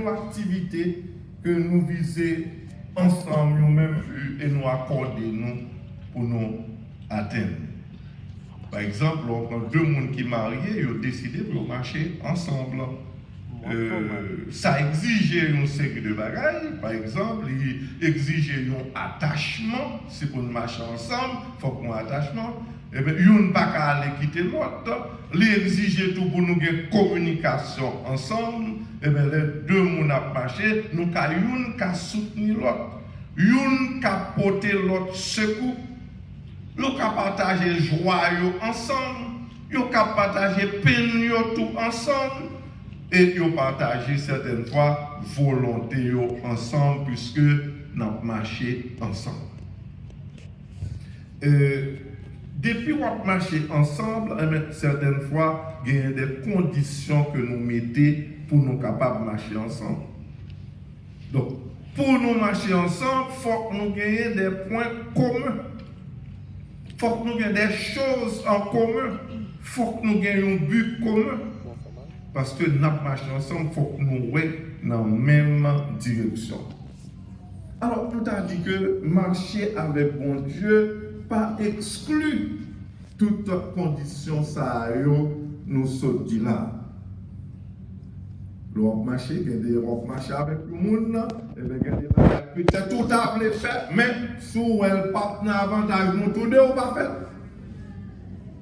une activité que nous visons ensemble, nous-mêmes, et nous accorder nous pour nous atteindre. Par exemple, on prend deux personnes qui sont mariés, ils ont décidé de marcher ensemble. Ça exige une série de bagages. Par exemple, il exige un attachement. Si pour marcher ensemble, il faut qu'on ait un attachement. Et bien, il ne peut pas aller quitter l'autre. Il exige tout pour nous avoir une communication ensemble. Et bien, les deux personnes ont marché, nous avons soutenir l'autre. Une qui porter l'autre secours. Ils ont partager joie ensemble. Ils ont partager peine tout ensemble. Et ils ont partagé certaines fois volonté ensemble puisque nous avons marché ensemble. Depuis qu'on marche ensemble, certaines fois, il y a des conditions que nous mettons pour nous capables de marcher ensemble. Donc, pour nous marcher ensemble, il faut que nous ayons des points communs. Il faut que nous ayons des choses en commun. Il faut que nous ayons un but commun. Parce que nous marchons ensemble, il faut que nous soyons dans la même direction. Alors, nous avons dit que marcher avec bon Dieu, pas exclu toute condition, ça nous saute là. L'on marche, il y a des marcher avec le monde, et bien, peut-être tout à fait fait, mais si elle part dans l'avantage, nous tous deux, on va faire.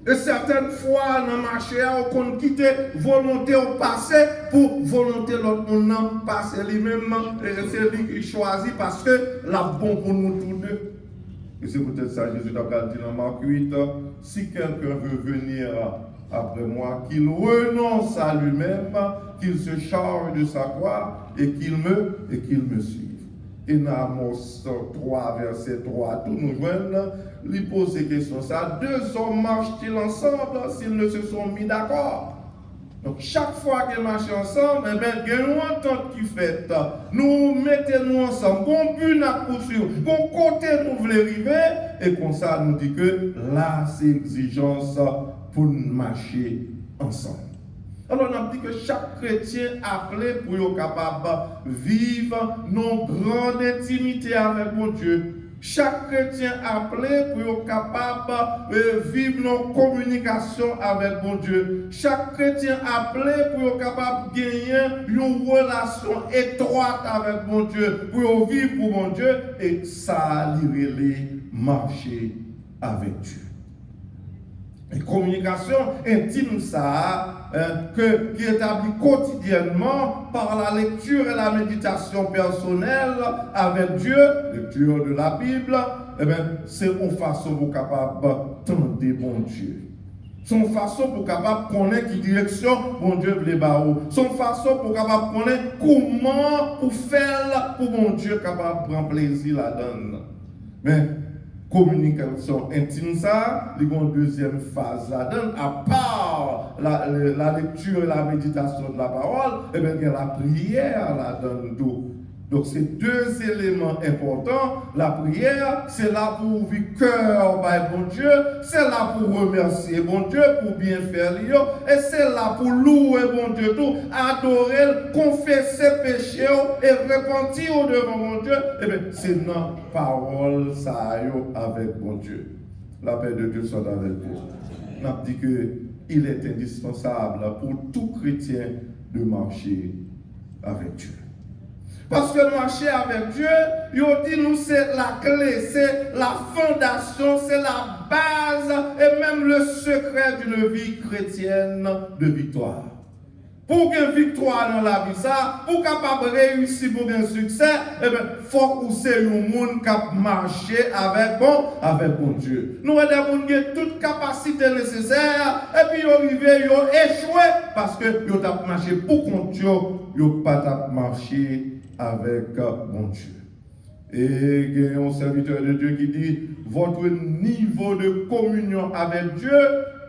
Et certaines fois, dans le marché, on quitte volonté au passé pour volonté l'autre monde passer lui-même. Et c'est lui qui choisit parce que la bon pour nous tous deux. Et c'est peut-être ça, Jésus a dit dans Marc 8, si quelqu'un veut venir après moi, qu'il renonce à lui-même, qu'il se charge de sa croix et qu'il me suive. Et dans Amos 3, verset 3, tout nous joignent, il pose ces questions. Ça, deux hommes marchent-ils ensemble s'ils ne se sont mis d'accord? Donc, chaque fois qu'ils marchent ensemble, eh bien, il y a une entente qui fait. Nous mettons-nous ensemble, bon but à poursuivre, bon côté nous voulons arriver, et comme ça, nous dit que là, c'est exigence pour marcher ensemble. Alors, on a dit que chaque chrétien appelé pour être capable de vivre nos grandes intimités avec mon Dieu. Chaque chrétien appelé pour être capable de vivre nos communications avec mon Dieu. Chaque chrétien appelé pour être capable de gagner une relation étroite avec mon Dieu, pour vivre pour mon Dieu et ça les marcher avec Dieu. Une communication intime, ça, qui est établie quotidiennement par la lecture et la méditation personnelle avec Dieu, lecture de la Bible, eh bien, c'est une façon pour capable tendre bon Dieu. C'est une façon pour capable connaître qui direction bon Dieu les barreaux. C'est une façon pour capable connaître comment pour faire pour bon Dieu capable prendre plaisir là-dedans. Mais communication intime, ça, il y a une deuxième phase là-dedans, à part la lecture et la méditation de la parole, et bien il y a la prière là-dedans. Donc, c'est deux éléments importants. La prière, c'est là pour ouvrir cœur par bon Dieu, c'est là pour remercier bon Dieu, pour bien faire et c'est là pour louer bon Dieu, tout, adorer, confesser péché et repentir devant mon Dieu. Et bien, c'est dans la parole, ça avec bon Dieu. La paix de Dieu soit avec vous. On a dit qu'il est indispensable pour tout chrétien de marcher avec Dieu. Parce que marcher avec Dieu, il dit nous c'est la clé, c'est la fondation, c'est la base et même le secret d'une vie chrétienne de victoire. Pour qu'il y ait une victoire dans la vie, ça, pour capable réussir pour un succès, eh bien, il faut que c'est un monde qui marche avec bon Dieu. Nous avons toute capacité nécessaire, et puis ils arrivent, ils ont échoué, parce qu'ils ont marché pour compte Dieu, ils n'ont pas marché avec mon Dieu. Et il y a un serviteur de Dieu qui dit, votre niveau de communion avec Dieu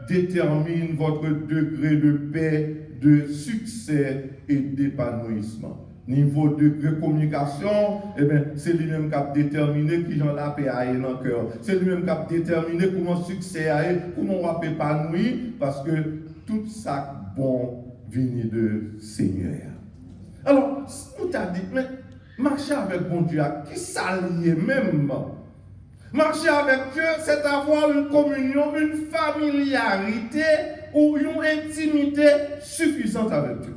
détermine votre degré de paix, de succès et d'épanouissement. Niveau de communication, eh bien, c'est lui-même qui a déterminé qui j'en la paix a dans le cœur. C'est lui-même qui a déterminé comment succès a, comment on va épanouir, parce que tout ça bon vient de Seigneur. Alors, nous t'a dit, mais marcher avec bon Dieu, qui s'allie même? Marcher avec Dieu, c'est avoir une communion, une familiarité ou une intimité suffisante avec Dieu.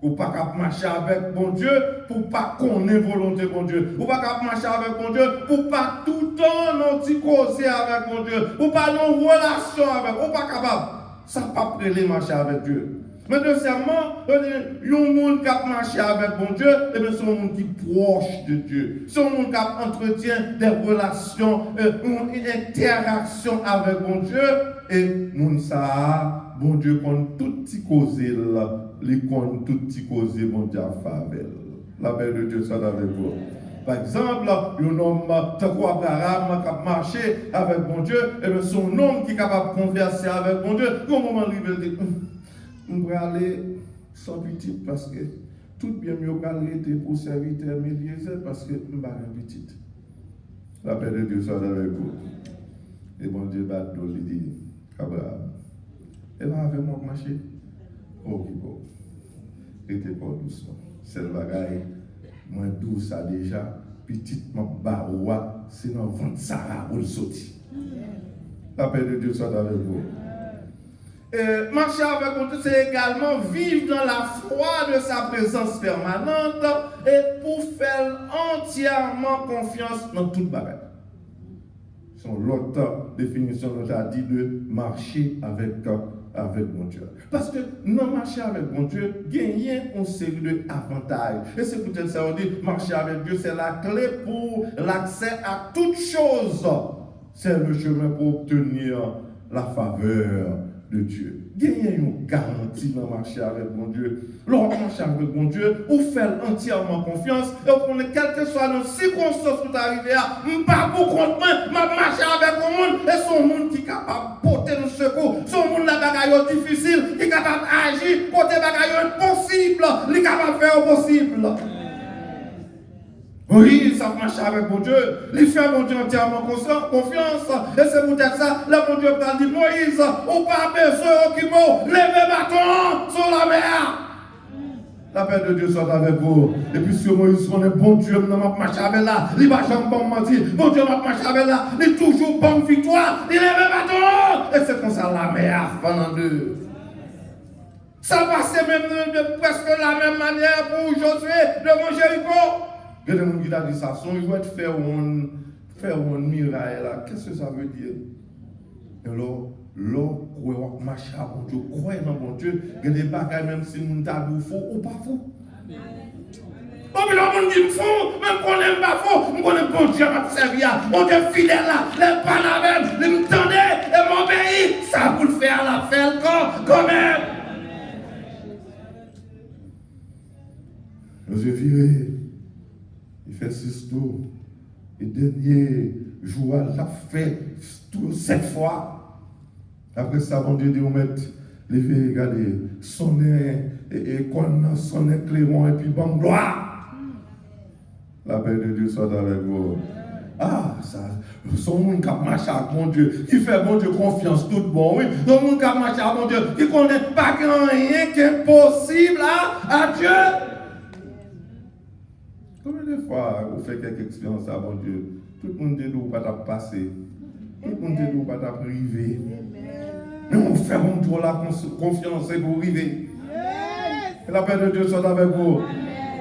Ou pas qu'à marcher avec bon Dieu pour pas connaître volonté bon Dieu. Ou pas qu'à marcher avec bon Dieu pour pas tout le temps nous causer avec bon Dieu. Ou pas nos relations avec. Ou pas capable. Ça pas prêler marcher avec Dieu. Mais deuxièmement, il y a un monde qui a marché avec bon Dieu, et bien c'est un monde qui est proche de Dieu. C'est un monde qui entretient des relations, une interaction avec bon Dieu, et monde ça, bon Dieu compte tout petit causé là, il compte tout petit causé bon Dieu à faveur. La paix de Dieu soit avec vous. Par exemple, un homme, tant qu'Abraham, qui a marché avec bon Dieu, et bien c'est un homme qui est capable de converser avec bon Dieu. Comment il dit? On va aller sans petit parce que tout bien mieux aller pour serviteur Eliezer parce que on va un petit. La paix de Dieu soit avec vous. Et bon Dieu va nous dire, Abraham, et va avec moi marcher. Ok, bon. Et t'es pas doucement. C'est le bagage, moi douce ça déjà, petite ma baroua, c'est dans le ventre Sarah pour le sortir. La paix de Dieu soit avec vous. Marcher avec Dieu, c'est également vivre dans la foi de sa présence permanente et pour faire entièrement confiance dans toute bagage. C'est l'autre définition que j'ai dit de marcher avec mon Dieu. Parce que non marcher avec mon Dieu, gagner une série d'avantages. Et c'est peut-être ça on dit, marcher avec Dieu, c'est la clé pour l'accès à toutes choses. C'est le chemin pour obtenir la faveur de Dieu. Gagner une garantie dans marcher avec mon Dieu. Lorsqu'on marche avec mon Dieu, ou faire entièrement confiance, et on est quelles que soient nos circonstances qui sont arrivées à, pas pour compte moi, je marche avec le monde, et son monde qui est capable de porter nos secours, son monde la bagaille difficile, qui est capable d'agir, porter bagaille impossible, qui est capable de faire possible. Oui, ça marche avec mon Dieu. Il fait mon Dieu entièrement confiance. Et c'est peut-être ça, là mon Dieu a dit Moïse, on pas besoin qui mot, levez bâton sur la mer. La paix de Dieu soit avec vous. Et puis si Moïse connaît bon Dieu, il m'a marché avec là, il va jamais bon mentir. Bon Dieu m'a marché avec là, il est toujours bonne victoire, il lève bâton. Et c'est comme ça la mer pendant deux. Ça passait même de presque la même manière pour Josué devant Jéricho. Il y a des gens qui ont dit ça, ils vont faire un miracle là. Qu'est-ce que ça veut dire? Alors, l'on marche à bon Dieu, croyez dans bon Dieu, il y a des bagages même si nous sommes faux ou pas faux. Bon, mais là, on dit faux, même qu'on n'aime pas faux, on connaît bon Dieu, m'a servi à, on est fidèle là, les pas la même, ils me tendaient et m'obéissent, ça vous le faire la faire quand même. Nous avons viré. Il fait 6 tours. Et dernier jour, il a fait 7 fois. Après ça, mon Dieu dit, on met les filles, regardez, sonner, et sonner clairon, et puis bon, gloire. La paix de Dieu soit avec vous. Ah, ça, son monde qui a marché à mon Dieu, qui fait mon Dieu confiance, tout bon, oui. Son monde qui a marché à mon Dieu, qui ne connaît pas rien qui est possible à Dieu. Combien de fois vous faites quelques expériences à mon Dieu? Tout le monde dit que vous ne pouvez pas passer. Tout le monde dit que vous ne pouvez pas priver. Mais on fait un tour la confiance et vous arriver. Et la paix de Dieu soit avec vous.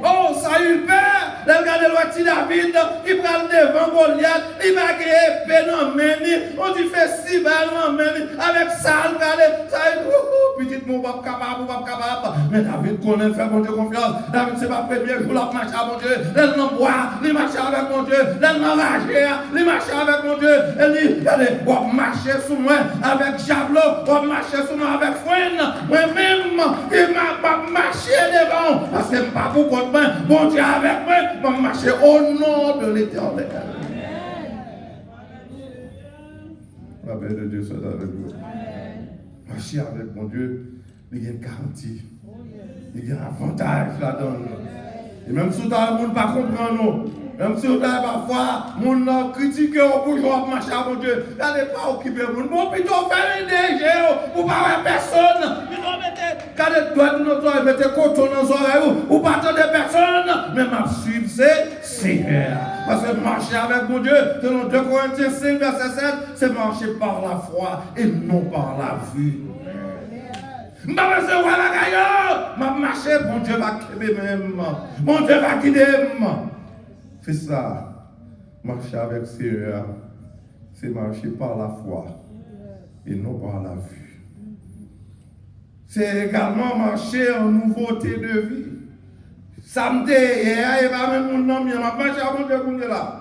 Oh, ça y est, père! Regardez le petit David, il prend devant Goliath, il va créer épée dans Meni, on dit festival dans Meni, avec ça, regardez, ça y est, petit mon pas capable, mais David connaît, fait mon Dieu confiance, David c'est pas premier jour, il marche avec mon Dieu, il n'en boit, il marche avec mon Dieu, il n'en rage, il marche avec mon Dieu, il dit, regardez, on marche sur moi avec javelot, on marche sur moi avec freine, moi-même, il m'a marché devant, parce que je ne pas pour contre moi, bon Dieu avec moi, je vais marcher au nom de l'Éternel. La paix de Dieu soit avec vous. Marcher avec mon Dieu, il y a une garantie. Il y a un avantage là-dedans. Et même si tout le monde ne pas comprendre, même si parfois, les gens critiquent pour jouer marcher avec mon Dieu, il n'y a pas occupé le monde. Bon, plutôt faire un DG pour ne pas avoir personne. Quand les doigts de notre oreille, mettez coton dans nos oreilles, ou pas attendre personne, Seigneur. Parce que marcher avec mon Dieu, selon 2 Corinthiens 5, verset 7, c'est marcher par la foi et non par la vue. Je ne vais pas marcher, mon Dieu va guider même. Mon Dieu va guider. C'est ça. Marcher avec le Seigneur, c'est marcher par la foi et non par la vue. C'est également marcher en nouveauté de vie. Samedi, il va même mon nom, il va marcher à mon Dieu comme là.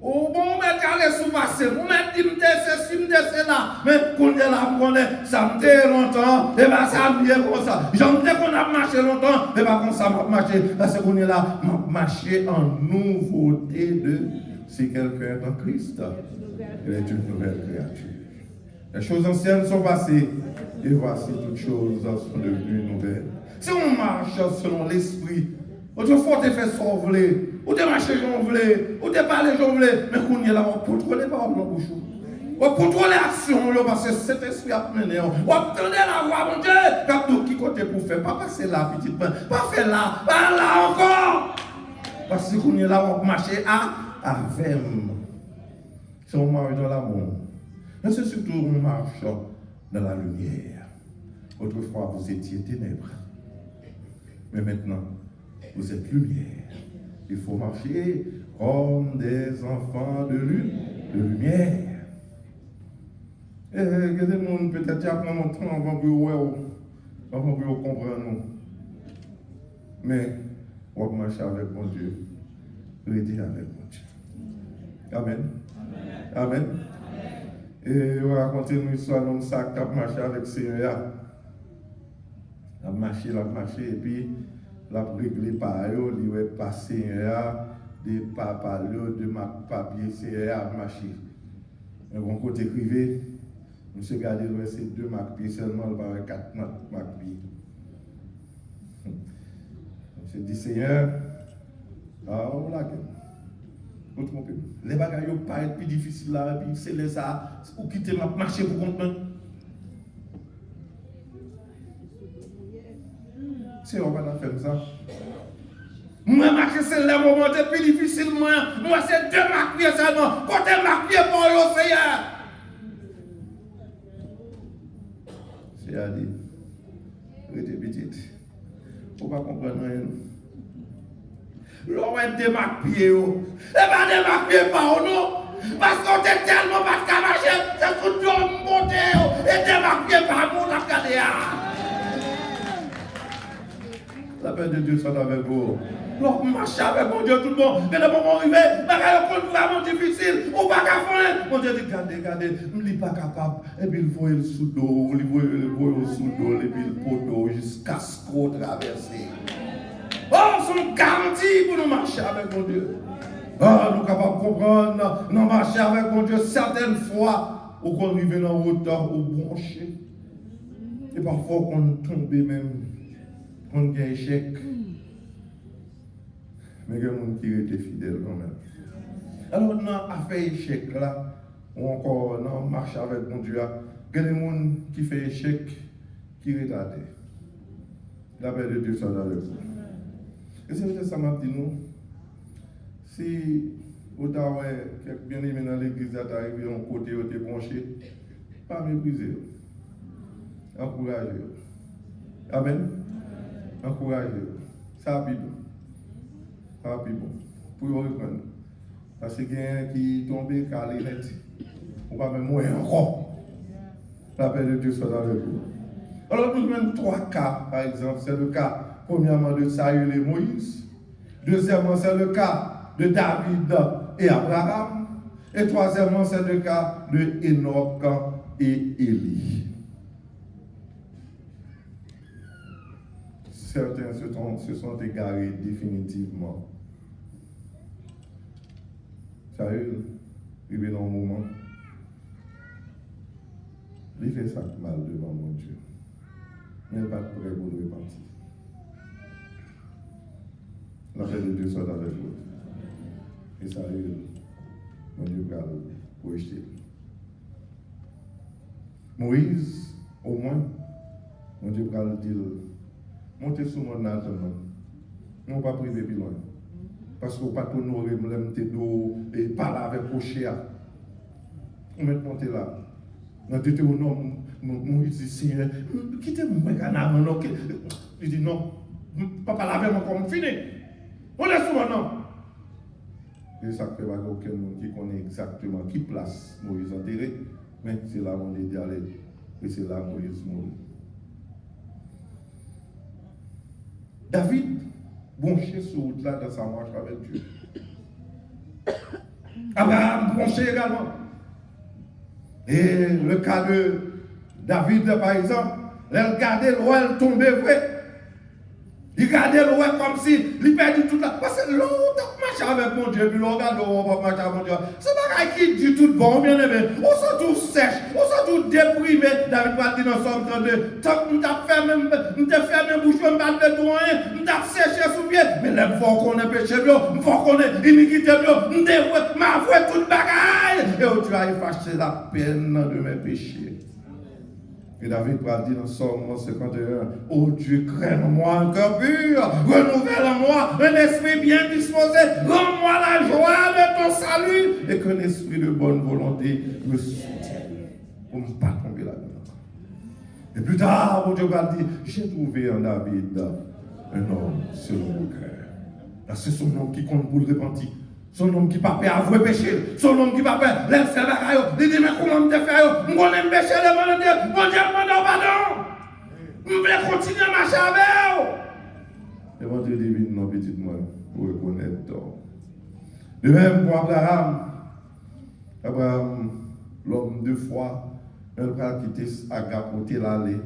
Ou bon, mais allez sous passer, vous mettez c'est là, mais quand là, on est samedi longtemps, et bien ça vient comme ça. J'en dis qu'on a marché longtemps, et bien comme ça, on marché, parce qu'on est là, marcher en nouveauté de. Si quelqu'un est en Christ, il est une nouvelle créature. Les choses anciennes sont passées, et voici toutes choses sont devenues nouvelles. Si on marche selon l'esprit, autrefois on fait ça, ou te marcher, j'en voulais, ou te parler, j'en voulais, mais qu'on y est là, on contrôle pas dans bouche. On contrôle l'action, parce que cet esprit a mené. On attendait la voix, mon Dieu, quand nous qui côté pour faire, pas passer là, petite main, pas faire là, pas là encore. Parce qu'on est là, on marche avec. Si on marche dans l'amour, mais c'est surtout on marche dans la lumière. Autrefois, vous étiez ténèbres. Mais maintenant, vous êtes lumière. Il faut marcher comme des enfants de lumière. Et il y a des gens peut-être qui apprennent mon temps avant que vous compreniez. Mais on va marcher avec mon Dieu. Rester avec mon Dieu. Amen. Amen. Et on va raconter une histoire comme ça qui a marché avec le Seigneur. La marché, et puis la réglé par eux, il va passer des papas, de papier, c'est à marché. Un bon côté privé, monsieur gardé c'est 2 marques seulement, il va avoir 4 marques. Monsieur dit Seigneur, on l'a gagné. Vous trompez. Les bagages ne pas être plus difficiles là, et puis c'est là ça, ou quitter ma marché pour comprendre. C'est on va faire ça. Moi, marcher, c'est le moment le plus difficile. Moi, c'est 2 marques seulement. Côté marques pour le Seigneur. C'est à dire. Restez petite. Faut pas comprendre rien. L'on est démarqué. Et pas démarqué par nous. Parce qu'on est tellement pas de marcher. C'est tout le monde monté. Et démarqué par nous, la cadéa. La paix de Dieu soit avec vous. L'on marche avec mon Dieu tout le monde. Mais le moment arrivé, il est vraiment difficile. Ou pas qu'à faire. Mon Dieu dit, regardez, il n'est pas capable. Et puis il voit le sous-dos, il voit le sous-dos, et puis le poteau jusqu'à ce qu'on traverse. Oh, sont garantis pour nous marcher avec mon Dieu. Oh, nous sommes capables de comprendre, nous marcher avec mon Dieu certaines fois, où on arrive dans le hauteur, au branché. Et parfois, on tombe même. On a un échec. Mais il y a des gens qui étaient fidèles quand même. Alors, dans l'affaire échec là, ou encore dans marche avec mon Dieu, il y a des gens qui font échec, qui retardent. La paix de Dieu soit avec vous. Et c'est peut-être ça m'a dit nous. Si vous avez quelques bien-aimés dans l'église, vous arrivé à un côté, vous êtes branché, pas mépriser. Encouragez. Amen. Encouragez. Ça va plus bon. Ça va plus bon. Pour vous reprendre. Parce que quelqu'un qui tombe, calé net. On va même mourir encore. La paix de Dieu soit avec vous. Alors nous avons 3 cas, par exemple. C'est le cas, premièrement, de Saül et Moïse. Deuxièmement, c'est le cas de David et Abraham. Et troisièmement, c'est le cas de Enoch et Élie. Certains se sont égarés définitivement. Saül, il est dans un moment, il fait ça mal devant mon Dieu. Mais il n'est pas prêt pour le repentir. La paix de Dieu soit avec vous. Et Saül, mon Dieu va le rejeter. Moïse, au moins, mon Dieu va le dire. Montez sur mon âge, non pas privé plus loin. Parce qu'on pas honoré, et parler avec Ochéa. On met monter là. Dans Deutéronome, mon dit Seigneur, quittez-moi, canard, non. Il dit non, papa la avec moi comme fini. On laisse moi non. Et ça fait pas aucun monde qui connaît exactement qui place Moïse enterré, mais c'est là où on est allé. Et c'est là où Moïse mourit. David, branché sur route là dans sa marche avec Dieu. Abraham, branché également. Et le cas de David, par exemple, il regardait l'eau, elle tombait vrai. Il regardait l'eau comme si il perdait tout là. Parce que l'eau, marche avec mon Dieu, puis l'eau regarde l'eau, on marche avec mon Dieu. C'est pas qui dit tout bon, bien aimé. On se tout sèche, on se tout déprimé. David va dire dans Somme 32, tant que nous t'as fait même bouche, même pas de tout rien, nous t'as séché sous pied. Mais là, il faut qu'on ait péché, il faut qu'on ait iniquité, nous devons m'avouer toute bagaille. Et tu as effacé la peine de mes péchés. Et David va dire dans Somme 51, oh Dieu, crée-moi un cœur pur, renouvelle en moi un esprit bien disposé, rends-moi la joie de ton salut, et qu'un esprit de bonne volonté me soutienne pour ne pas tomber là-dedans. Et plus tard, mon Dieu va dire, j'ai trouvé en David un homme selon mon cœur. Là, c'est son nom qui compte pour le repentir. Son homme qui pas peur avouer péché. Son homme qui pas peur l'aime faire bagaille. Il dit, mais comment me faire? Je connais péché, mon Dieu, demande pardon. Je veux continuer à marcher avec vous. Et mon Dieu divine, non, petit moi, pour reconnaître tort. De même pour Abraham, l'homme de foi, il va quitter Agar pour l'aller,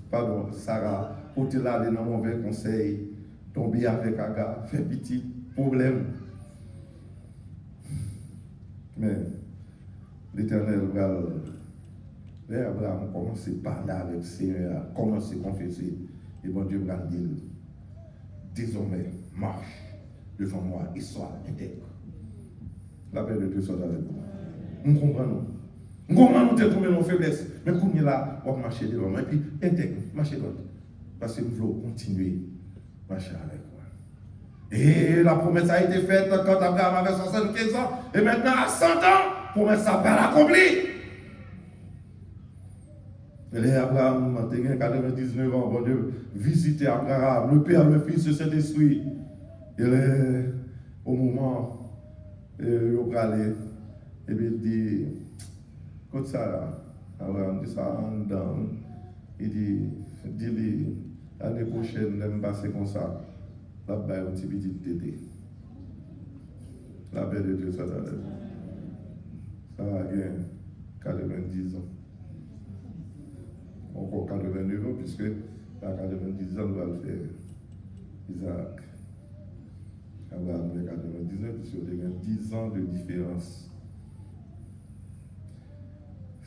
pardon, Sarah, pour l'aller dans mon mauvais conseil, tomber avec Agar, faire petit problème. Mais l'Éternel va, Abraham commence à parler avec le Seigneur, commence à confesser, et bon Dieu va dire, désormais, marche devant moi et sois intègre. La paix de Dieu soit avec vous. Nous comprenons. Nous comprenons nous trouver nos faiblesses, mais comme il est là, on va marcher devant moi, et puis intègre, marcher devant. Parce que nous voulons continuer à marcher avec moi. Et la promesse a été faite quand Abraham avait 75 ans, et maintenant à 100 ans, la promesse a pas accomplie. Et là, Abraham a 99 ans, bon Dieu, visiter Abraham, le Père, le Fils, le Saint-Esprit. Et là, au moment où il va aller, et bien il dit, comme ça, Abraham dit ça en dedans, il dit, dis-lui, l'année prochaine, je vais me passer comme ça. La baie un petit tété. La paix de Dieu soit avec vous. Ça va gagner 90 ans. Encore 89 ans, puisque à 90 ans, on va le faire. Isaac. Abraham a 99, puisqu'il y a 10 ans de différence.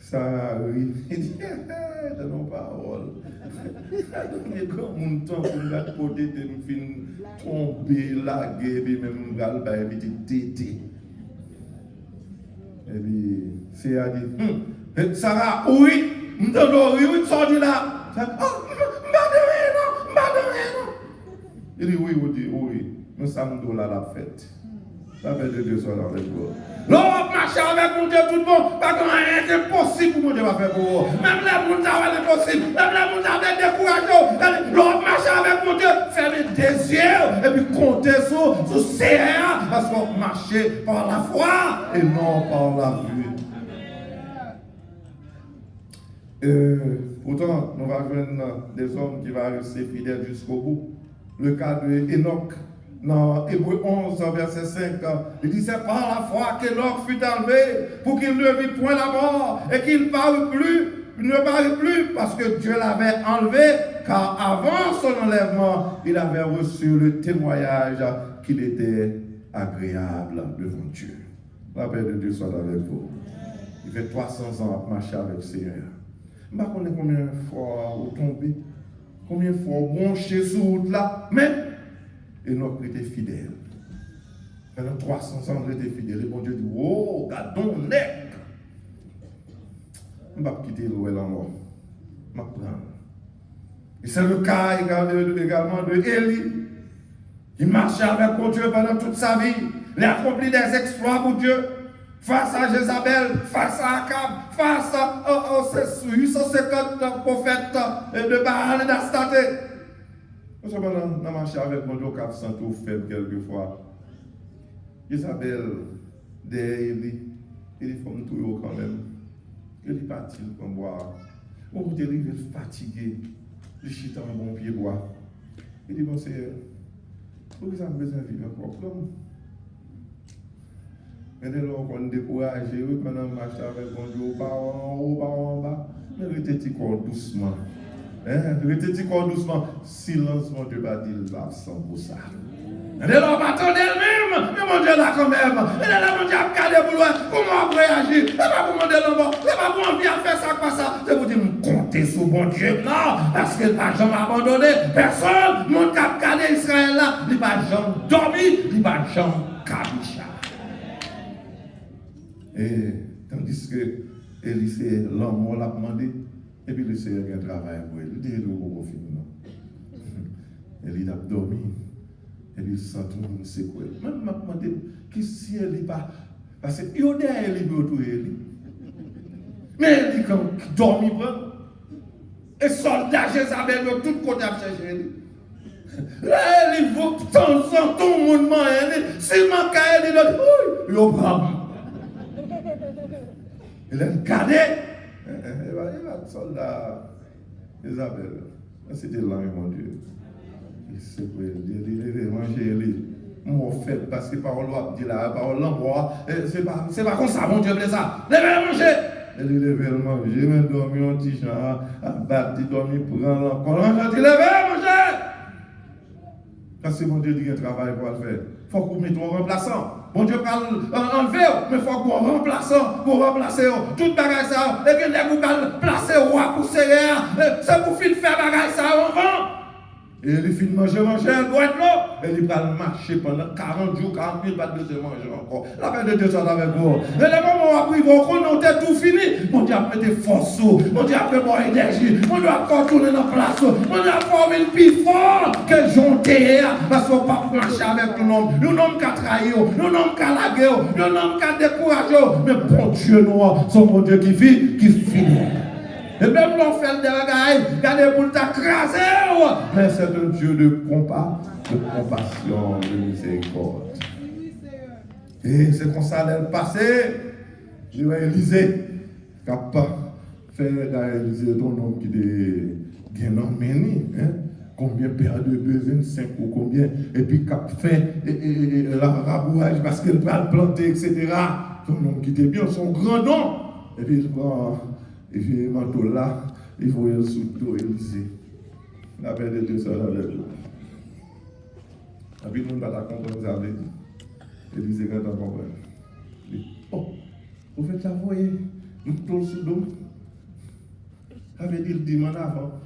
Ça arrive, il dit, de nos paroles. Mais quand mon temps pour me côté de me fin tomber, laguer, puis même me galba, et puis tété. Et puis, c'est à dire, Sarah, oui, me donne oui, sort de là. Oh, il dit, oui, oui, nous sommes dans la fête. La paix de Dieu soit avec vous. L'on va marcher avec mon Dieu tout le monde, pas comme rien d'impossible pour mon Dieu va faire pour vous. Même là, mon Dieu va l'impossible, même là, mon Dieu va décourager. L'on va marcher avec mon Dieu, fermer des yeux, et puis compter sur Seigneur, parce qu'on marche par la foi et non par la vue. Pourtant, nous allons voir des hommes qui vont rester fidèles jusqu'au bout. Le cas de Enoch. Dans Hébreux 11, verset 5, il dit c'est par la foi qu'Enoch fut enlevé pour qu'il ne vit point la mort et qu'il ne parle plus parce que Dieu l'avait enlevé, car avant son enlèvement, il avait reçu le témoignage qu'il était agréable devant Dieu. La paix de Dieu soit avec vous. Il fait 300 ans à marcher avec le Seigneur. Je ne sais pas combien de fois vous tombez, combien de fois vous branchez sur route là, mais Enoch était fidèle. Pendant 300 ans, il était fidèle. Et bon Dieu dit, oh, gardons nec. Je ne vais pas quitter l'eau et la mort. Je vais prendre. Et c'est le cas également de Élie. Il marchait avec mon Dieu pendant toute sa vie. Il a accompli des exploits pour Dieu. Face à Jézabel, face à Akab, face aux 850 prophètes de Baal et d'Astaté. Cependant, on a marché avec mon Dieu, qui sent tout faible quelquefois. Jézabel, derrière lui, il faut me tout quand même. Il est parti pour boire. On est arrivé fatigué. Il chita un bon pied bois. Il dit, bon Seigneur, pourquoi ça me besoin de vivre encore? Et dès lors qu'on est découragé, quand on marche avec mon Dieu, au bas, en haut, en bas, mais restez doucement. Restez doucement. Silence, mon Dieu va dire, il va absent pour ça. Et dès lors, attendez même, mais mon Dieu là quand même. Et dès lors, mon Dieu a regardé pour loin, comment on réagir. C'est pas pour demander l'envoi, c'est pas pour envie à faire ça, quoi ça. C'est pour dire, comptez sur mon Dieu, non, parce qu'il n'a jamais abandonné. Personne, mon cap regardé Israël là, il va jamais dormir, il va jamais cabicha. Et tandis que Élisée, l'homme, on l'a demandé, et puis le Seigneur a un travail pour lui. Il dit, il va finir, non. Et il a dormi, et il sent tout le monde secoué. Même m'a demandé, qui si elle n'est pas, parce que il y a des gens autour de lui. Mais il dit, quand il dormit, et soldats Jézabel de tout côté à chercher lui. Là, il faut de temps en temps, tout le monde m'a s'il manque à elle, il dit, il prend. Il a gardé. Il va être soldat Isabelle. C'était là, mon Dieu. Il s'est levé, manger, moi fait parce que parole dit la parole l'envoie. C'est pas comme ça, mon Dieu, mais ça. Levez manger. Il levé manger, mais dormir un petit champ, battre, dormir, prendre encore. Il dit levez manger. Parce que mon Dieu dit qu'il y a un travail pour le faire. Il faut qu'on mette un remplaçant. Bon Dieu parle enlever, mais il faut qu'on remplaçant pour remplacer. Tout bagage ça, et que les gens placer au roi pour serrer. C'est pour faire bagage ça avant. Et il finit de manger, elle doit être là. Et il va marcher pendant 40 jours, 40 000, pas de manger encore. La paix de Dieu soit avec vous. Et les moments où on a tout fini, mon Dieu a mis des forces, mon Dieu a mis de énergie, mon Dieu a retourné dans la place, mon Dieu a formé une plus fort que j'ontais. Parce qu'on ne peut pas marcher avec un homme qui a trahi, un homme qui a lagué, un homme qui a découragé. Mais bon Dieu, nous, son bon Dieu qui vit, qui finit. Et même l'on fait des bagailles, regardez pour t'accraser. Mais c'est un Dieu de compassion, de miséricorde. Et c'est comme ça l'année passée, je vais Élisée, capable de faire Élisée ton homme qui est bien emmêné. Combien perd de bœufs, 25 ou combien, et puis cap fait la rabouage parce qu'il va le planter, etc. Ton homme qui était bien, son grand nom. Et puis il prend. Et puis, le manteau là, il faut le sous-dos Élisée. La paix de Dieu soit avec vous. Et puis, nous ne pouvons pas comprendre, vous avez dit. Élisée, quand on comprend. Il dit, oh, vous faites ça, vous voyez, nous tournons sous dos. Avait dit le dimanche avant.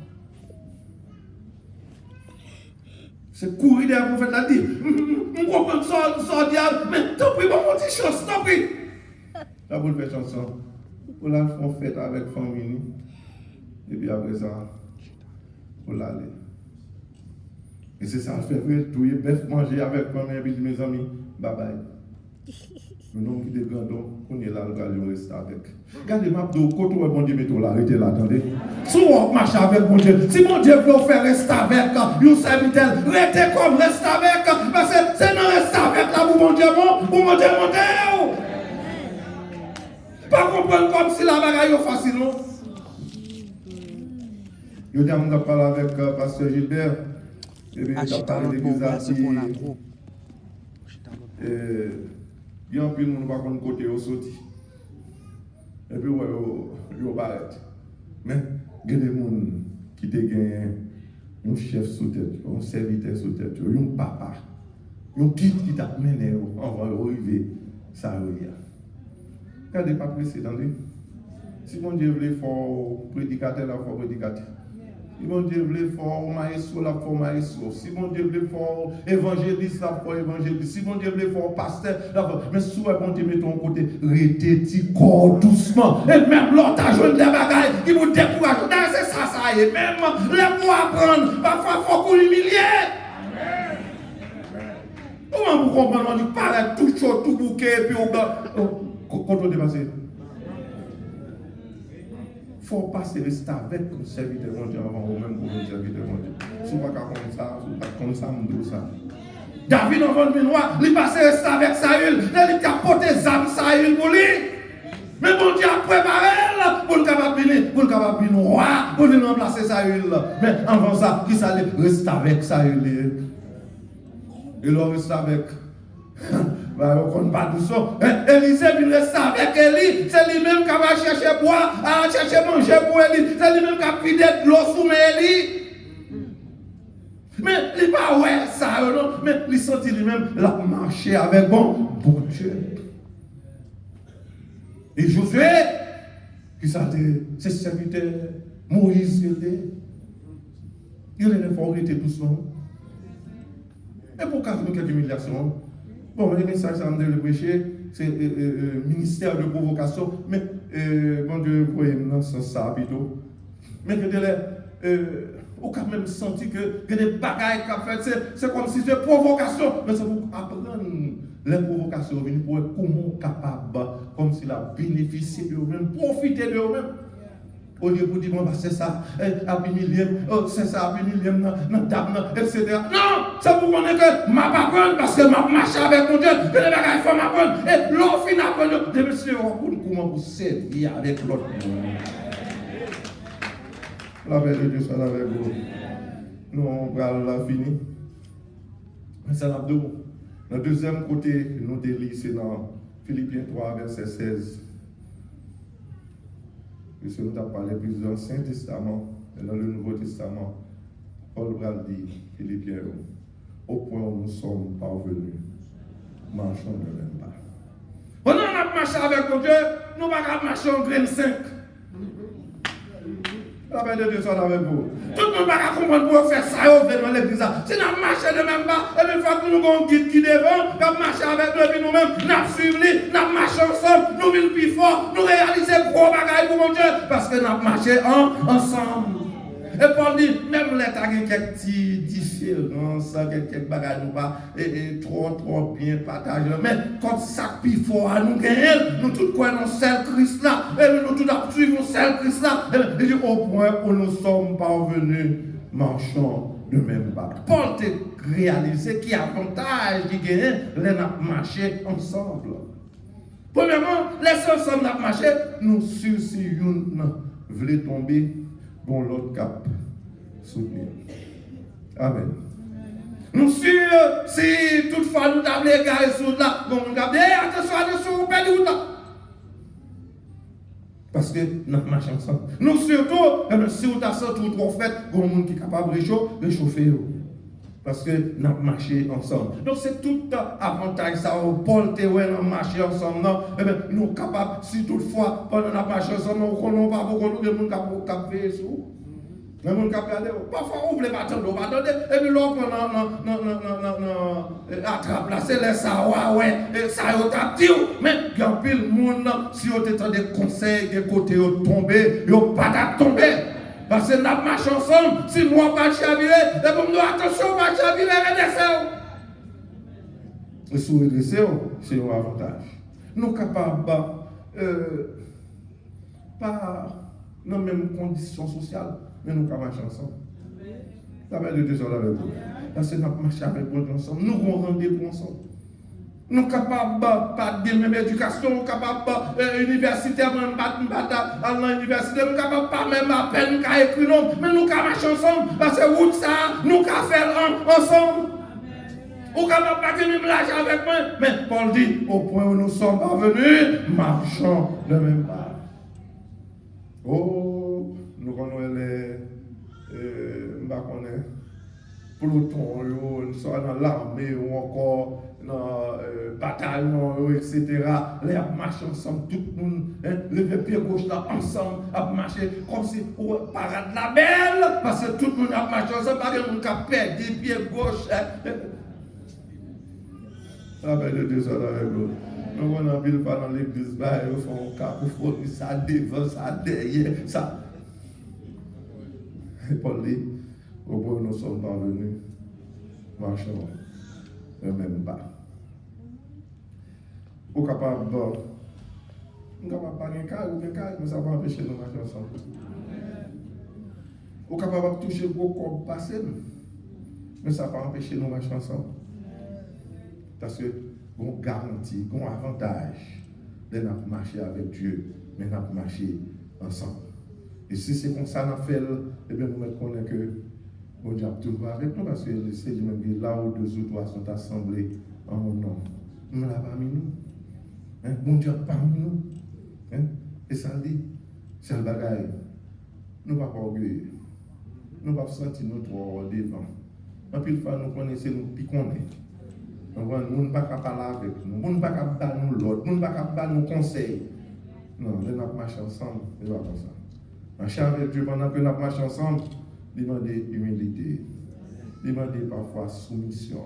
C'est courir derrière le prophète, il dit, je comprends ça, diable, mais t'as pris, bon, mon petit chance, t'as pris. Là, vous le faites chanson. Pour la fête avec la famille. Et puis après ça, pour l'aller. Et c'est ça, le fait tout le bœuf manger avec moi, et puis mes amis, bye bye. Le nom qui est grand, on est là, on reste avec. Regardez ma dos, côté où bon Dieu met tout là, arrêtez là, attendez. Si on marche avec mon Dieu, si mon Dieu veut faire rester avec, vous serviteur, restez comme reste avec, parce que c'est non rester avec là, pour mon Dieu, pour mon Dieu monter. Pas comprendre comme si la bagaille est facile, non? Je dis, on a parlé avec Pasteur Gilbert. Et puis, il a parlé de l'église à il y a un peu de monde qui va côté au sorti. Et puis, il va paraître. Mais, il y a des gens qui ont gagné un chef sous tête, un serviteur sous tête, un papa, un guide qui t'a mené avant d'arriver. Ça arrive. Regardez pas pressé, attendez. Si mon Dieu voulait faire prédicateur, il faut prédicateur. Si mon Dieu voulait faire maestro, il faut maestro. Si mon Dieu voulait faire évangéliste, il faut évangéliste. Si mon Dieu voulait faire pasteur, il faut. Mais si mon Dieu met ton côté, restez corps doucement. Et même l'autre a joué des bagailles qui vous découragent. C'est ça, ça y est. Même les mots apprendre, parfois il faut qu'on l'humilier. Comment vous comprenez? On dit paraît tout chaud, tout bouquet, puis quand on dépasse. Il faut passer rester avec le serviteur de Dieu avant ou même pour le serviteur de Dieu. Si vous ne pouvez pas comme ça, si vous ne pouvez pas comme ça, vous dites ça. David en vente noir, il passe rester avec Saül, il a porté âmes Saül pour lui. Mais bon Dieu a préparé pour le capable de roi, pour le remplacer Saül. Mais avant ça, qui s'allait rester avec Saül. Il reste avec. On ne pas tout ça. Élisée vient rester avec Élie. C'est lui-même qui va chercher bois, à chercher manger pour Élie. C'est lui-même qui a pris de l'eau sous Élie. Mais il n'est pas ouais ça, non. Mais il sentit lui-même la marcher avec bon Dieu. Et Josué, qui s'était ses serviteurs, Moïse, il est l'informité doucement. Et pourquoi nous quelques humiliations? Bon, le message, ça me le prêcher, c'est ministère de provocation, mais bon Dieu, vous voyez, dans ce sens, ça, plutôt. Mais que on a quand même senti que des bagailles qu'a fait, c'est comme si c'était provocation, mais c'est pour apprendre les provocations, pour être comment capable, comme s'il a bénéficié de eux-mêmes, profiter de eux-mêmes. Au lieu de dire, c'est ça, c'est ça, etc. Non, c'est pour qu'on ait que ma apprendre parce que ma marche avec mon Dieu, que les bagages il faut m'apprendre. Et l'autre fin apprendre. De monsieur, comment vous servir avec l'autre. La paix de Dieu soit avec vous. Nous, on va finir. Mais c'est l'abdo. Le deuxième côté, nous délit, c'est dans Philippiens 3, verset 16. Puisque nous avons parlé plus de l'Ancien Testament et dans le Nouveau Testament, Paul va dire, Philippiens, au point où nous sommes parvenus, marchons de même pas. On a marché avec mon Dieu, nous ne pouvons pas marcher en graine 5. La paix de Dieu soit avec vous. Tout le monde ne peut pas comprendre pour faire ça dans l'église. Si nous marchons de même pas, et une fois que nous avons un guide qui devant, nous marchons avec nous, et nous-mêmes, nous suivons, nous marchons ensemble, nous vivons plus fort, nous réalisons gros bagailles pour mon Dieu, parce que nous marchons ensemble. Et Paul dit, même les tas qui quelques petits différences, quelques bagages, nous pas trop bien partagés. Mais comme ça, plus fort à nous gagner, nous tous croyons seul Christ là, et nous tous suivons seul Christ là. Et dit, au point où nous sommes parvenus, marchons de même pas. Paul a réalisé qu'il y a avantage de gagner, les marcher ensemble. Premièrement, les ensemble marcher, nous sûrs si nous voulons tomber. Bon, l'autre cap soutenir. Amen. Nous sûrs, si toutefois nous avons les gars sous là, bon, nous avons attention, vous perdez là. Parce que nous marchons ensemble. Nous surtout, si vous avez senti trop fait, il y a un monde qui est capable de réchauffer. Parce que nous marchons ensemble. Donc c'est tout avantage ça. Paul Théoué, nous marchons ensemble. Nous sommes capables, si toutefois, pendant que nous marchons ensemble, nous ne connaissons pas beaucoup de monde qui a fait ça. Les gens qui ont regardé, parfois on ne voulait pas attendre, et puis l'autre attrape là, c'est les ça, ouais, ça y est, dit, mais il y a un pile monde, si on te des conseils, des côtés, ils tombent, ils ne pas tomber. Parce que nous marchons ensemble, si nous ne pas chavirer, et pour nous, attention, on va chavirer, redresser. Et si vous redressez, c'est un avantage. Nous sommes capables, pas dans les mêmes conditions sociales, mais nous marchons ensemble. La paix de Dieu soit avec vous. Parce que nous marchons avec vous ensemble. Nous avons rendez-vous ensemble. Nous sommes capables pas de même éducation, nous sommes capables universitaire, même pas à l'université, nous sommes capables pas même à peine qu'à écrire, mais nous marchons ensemble. Parce que route ça, nous sommes faire ensemble. Ou capable pas que nous lâcher avec moi. Mais Paul dit, au point où nous sommes parvenus, marchons de même pas. Oh, nous connaissons les pelotons, nous sommes dans l'armée ou encore dans le bataillon, etc. Les marchent ensemble, tout le monde, lever pied gauche là ensemble, à marcher comme si on parade la belle, parce que tout le monde a marché ensemble, pas de monde qui a perdu pied gauche. La paix de Dieu soit avec vous. Nous on n'habille pas dans l'église, ils font un cap, ils font ça devant, ça derrière, ça. Et Paul dit, au point où nous sommes parvenus, marchons le même pas. Ou capable de pas de cas, ou bien cas, mais ça va empêcher nous marcher ensemble. Ou capable de toucher le gros corps passé, mais ça va empêcher nous marcher ensemble. Parce que on garantit, on avantage de marcher avec Dieu, mais de marcher ensemble. Et si c'est comme ça, on fait, eh bien, nous connaissons que mon Dieu a toujours avec nous, parce que le Seigneur dit là où deux ou trois sont assemblés en mon nom, nous l'avons parmi nous. Mon Dieu parmi nous. Et ça dit, c'est le bagage. Nous ne pouvons pas orgueilleux. Nous ne pouvons pas sentir nous trop devant. En plus, nous connaissons nous piquons. Nous ne pouvons pas parler avec nous. Nous ne pouvons pas battre nous l'autre. Nous ne pouvons pas battre nos conseils. Non, nous devons marcher ensemble. C'est pas comme ça. Marcher avec Dieu pendant que nous marchons ensemble, demander humilité. Demander parfois soumission.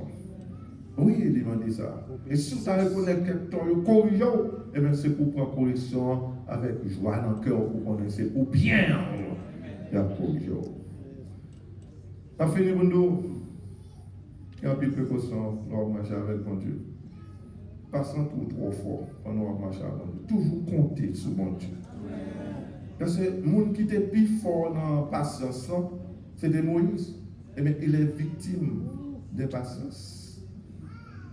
Oui, demander ça. Et si vous reconnaissez que corrige, eh bien c'est pour prendre correction avec joie dans le cœur, pour connaître, c'est pour bien. Il y a corrigé. En fini, il y a un peu de précaution pour marcher avec mon Dieu. Pas sans tout trop fort quand on marche avec mon Dieu. Toujours compter sur mon Dieu. Parce que les gens qui étaient plus forts dans la patience, c'était Moïse. Eh bien, il est victime de patience.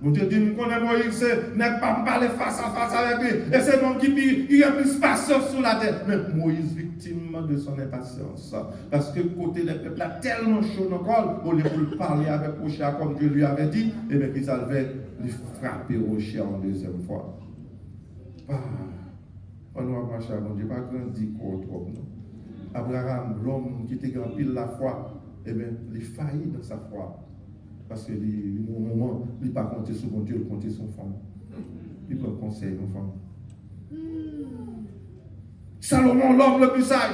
Mon Dieu dit, nous connaissons Moïse, n'est pas parler face à face avec lui. Et c'est l'homme qui a plus patience sur la terre. Mais Moïse, victime de son impatience. Parce que côté des peuples, a tellement chaud encore, au lieu de parler avec Rocher comme Dieu lui avait dit, et bien qu'il savait lui frapper Rocher en deuxième fois. On va marcher avec Dieu, pas grandi trop. Abraham, l'homme qui était grand pile la foi, eh bien, il faillit dans sa foi. Parce que au moment, il n'a pas compté sur mon Dieu, il comptait sur son femme. Il prend conseil de femme. Salomon, l'homme le plus sage.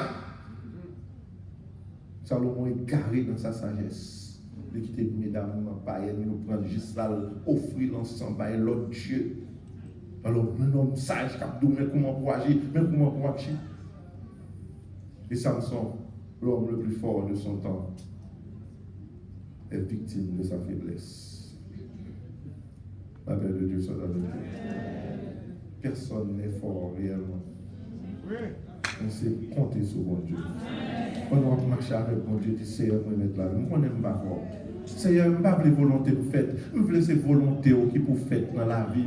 Salomon est carré dans sa sagesse. Il quitte mesdames, païennes, il prend juste là, offrir l'ensemble à l'autre Dieu. Alors, un homme sage qui a dit, mais comment pour agir, mais comment pour agir. Et Samson, l'homme le plus fort de son temps, est victime de sa faiblesse. La paix de Dieu soit avec nous. Personne n'est fort réellement. On sait compter sur mon Dieu. On doit marcher avec mon Dieu, dit Seigneur, moi mettre là. Moi, on n'aime pas fort. Seigneur, je ne veux pas la volonté pour faire. Je veux laisser volonté qui pour faire dans la vie.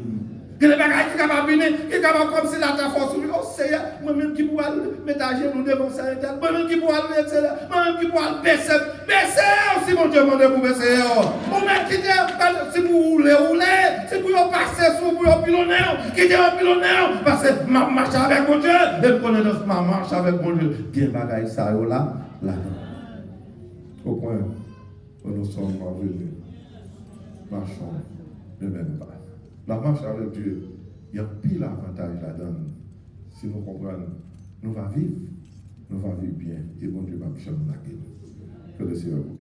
Que les bagages qui sont capables de venir, qui sont capables comme si la force. Oh Seigneur, moi-même qui pourrais mettre à genoux devant ça, moi-même qui pourrais le mettre, moi-même qui pourrais le baisser. Baisser, si mon Dieu m'a demandé pour baisser. Moi-même qui dit, si vous voulez, si vous passez sur vous pilonner, qui dit un pilonner, parce que ma marche avec mon Dieu, et vous connaissez ma marche avec mon Dieu. Bien bagaille ça, là. Au point où nous sommes parvenus, marchons le même pas. La marche avec Dieu, il y a pile avantage là-dedans. Si nous comprenons, nous allons vivre bien. Et bon Dieu va me changer la gueule. Que le Seigneur vous